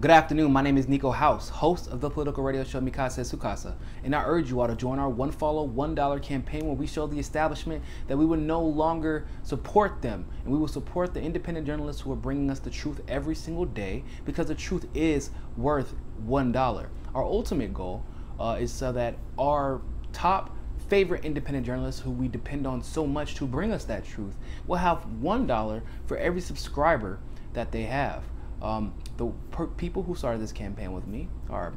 Good afternoon, my name is Niko House, host of the political radio show Mikasa Sukasa, and I urge you all to join our One Follow, $1 campaign where we show the establishment that we will no longer support them, and we will support the independent journalists who are bringing us the truth every single day, because the truth is worth $1. Our ultimate goal is so that our top favorite independent journalists who we depend on so much to bring us that truth will have $1 for every subscriber that they have. The people who started this campaign with me are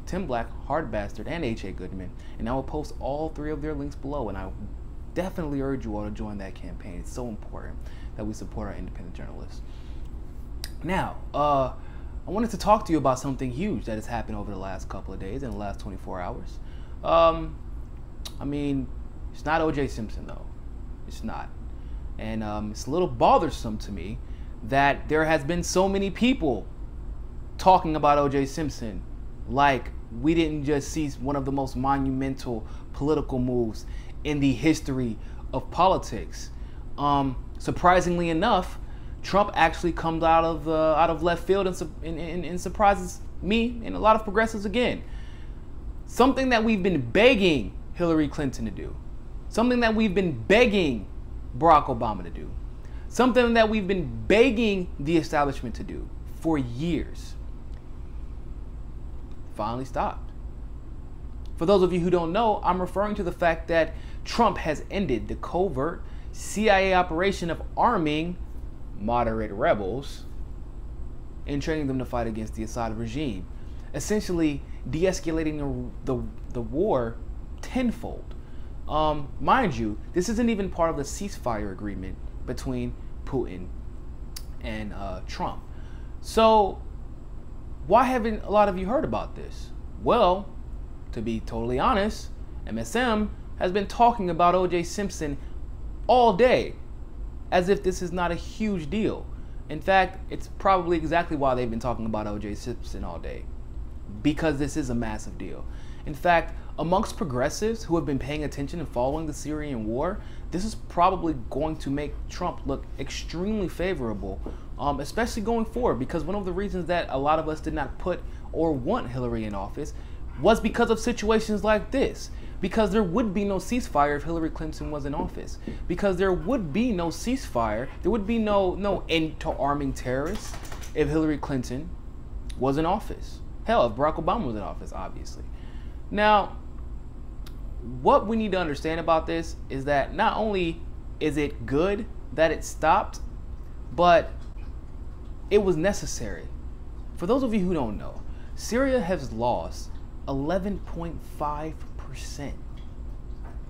Tim Black, Hard Bastard, and H.A. Goodman, and I will post all three of their links below, and I definitely urge you all to join that campaign. It's so important that we support our independent journalists. Now, I wanted to talk to you about something huge that has happened over the last couple of days, in the last 24 hours. I mean, it's not O.J. Simpson, though. It's not. And it's a little bothersome to me that there has been so many people talking about O.J. Simpson like we didn't just see one of the most monumental political moves in the history of politics. Surprisingly enough, Trump actually comes out of left field and surprises me and a lot of progressives again. Something that we've been begging Hillary Clinton to do. Something that we've been begging Barack Obama to do. Something that we've been begging the establishment to do for years. Finally stopped. For those of you who don't know, I'm referring to the fact that Trump has ended the covert CIA operation of arming moderate rebels and training them to fight against the Assad regime, essentially de-escalating the war tenfold. Mind you, this isn't even part of the ceasefire agreement between Putin and Trump. So why haven't a lot of you heard about this? Well, to be totally honest, MSM has been talking about O.J. Simpson all day as if this is not a huge deal. In fact, it's probably exactly why they've been talking about O.J. Simpson all day, because this is a massive deal. In fact, amongst progressives who have been paying attention and following the Syrian war, this is probably going to make Trump look extremely favorable, especially going forward, because one of the reasons that a lot of us did not put or want Hillary in office was because of situations like this. Because there would be no ceasefire if Hillary Clinton was in office. Because there would be no ceasefire, there would be no end to arming terrorists if Hillary Clinton was in office. Hell, if Barack Obama was in office, obviously. Now, what we need to understand about this is that not only is it good that it stopped, but it was necessary. For those of you who don't know, Syria has lost 11.5%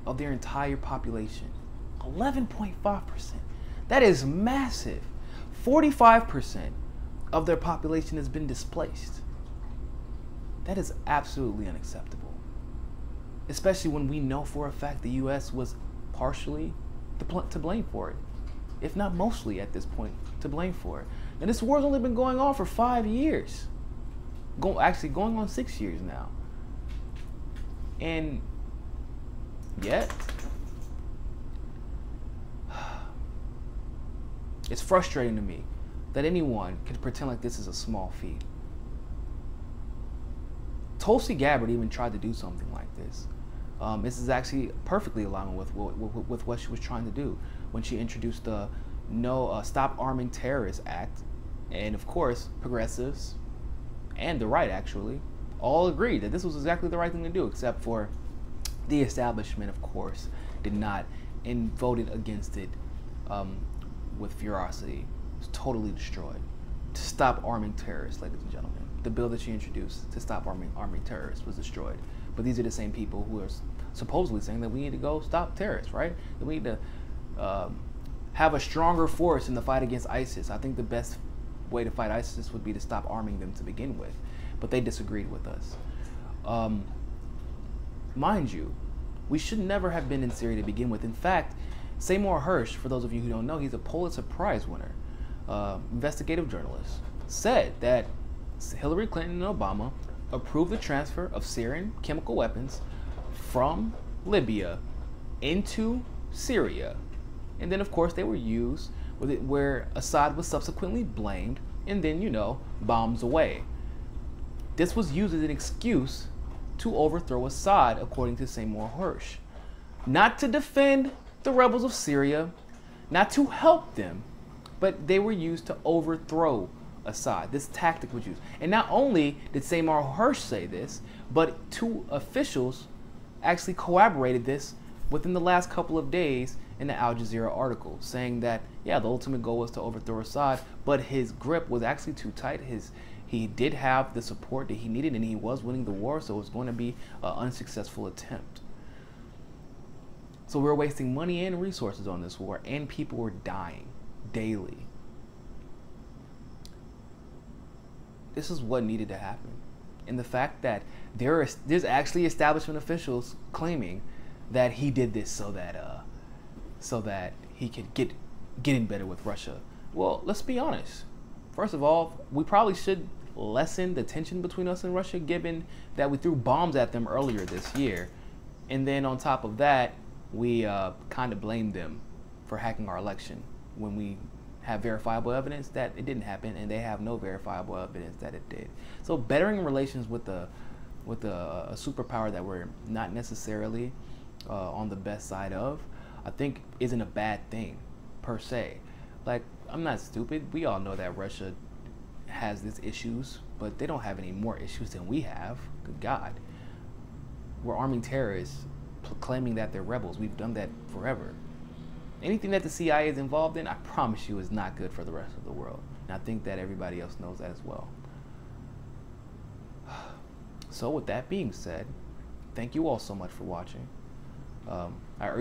of their entire population. 11.5%. That is massive. 45% of their population has been displaced. That is absolutely unacceptable. Especially when we know for a fact the U.S. was partially to blame for it, if not mostly at this point to blame for it. And this war's only been going on for 5 years. Actually going on 6 years now. And yet, it's frustrating to me that anyone can pretend like this is a small feat. Tulsi Gabbard even tried to do something like this. This is actually perfectly aligned with what she was trying to do when she introduced the Stop Arming Terrorists Act. And of course, progressives and the right actually all agreed that this was exactly the right thing to do, except for the establishment, of course, did not and voted against it with ferocity. It was totally destroyed. To stop arming terrorists, ladies and gentlemen. The bill that she introduced to stop arming terrorists was destroyed. But these are the same people who are supposedly saying that we need to go stop terrorists, right? That we need to have a stronger force in the fight against ISIS. I think the best way to fight ISIS would be to stop arming them to begin with. But they disagreed with us. Mind you, we should never have been in Syria to begin with. In fact, Seymour Hersh, for those of you who don't know, he's a Pulitzer Prize winner, investigative journalist, said that Hillary Clinton and Obama approved the transfer of Syrian chemical weapons from Libya into Syria. And then, of course, they were used where Assad was subsequently blamed and then, bombs away. This was used as an excuse to overthrow Assad, according to Seymour Hersh. Not to defend the rebels of Syria, not to help them, but they were used to overthrow Assad. This tactic was used. And not only did Seymour Hersh say this, but 2 officials actually corroborated this within the last couple of days in the Al Jazeera article, saying that, yeah, the ultimate goal was to overthrow Assad, but his grip was actually too tight. He did have the support that he needed, and he was winning the war, so it was going to be an unsuccessful attempt. So we're wasting money and resources on this war, and people were dying daily. This is what needed to happen. And the fact that there's actually establishment officials claiming that he did this so that he could get in better with Russia. Well, let's be honest. First of all, we probably should lessen the tension between us and Russia, given that we threw bombs at them earlier this year. And then on top of that, we kind of blamed them for hacking our election when we have verifiable evidence that it didn't happen, and they have no verifiable evidence that it did. So bettering relations with a superpower that we're not necessarily on the best side of, I think isn't a bad thing per se. Like, I'm not stupid. We all know that Russia has these issues, but they don't have any more issues than we have. Good God. We're arming terrorists, claiming that they're rebels. We've done that forever. Anything that the CIA is involved in, I promise you, is not good for the rest of the world. And I think that everybody else knows that as well. So with that being said, thank you all so much for watching.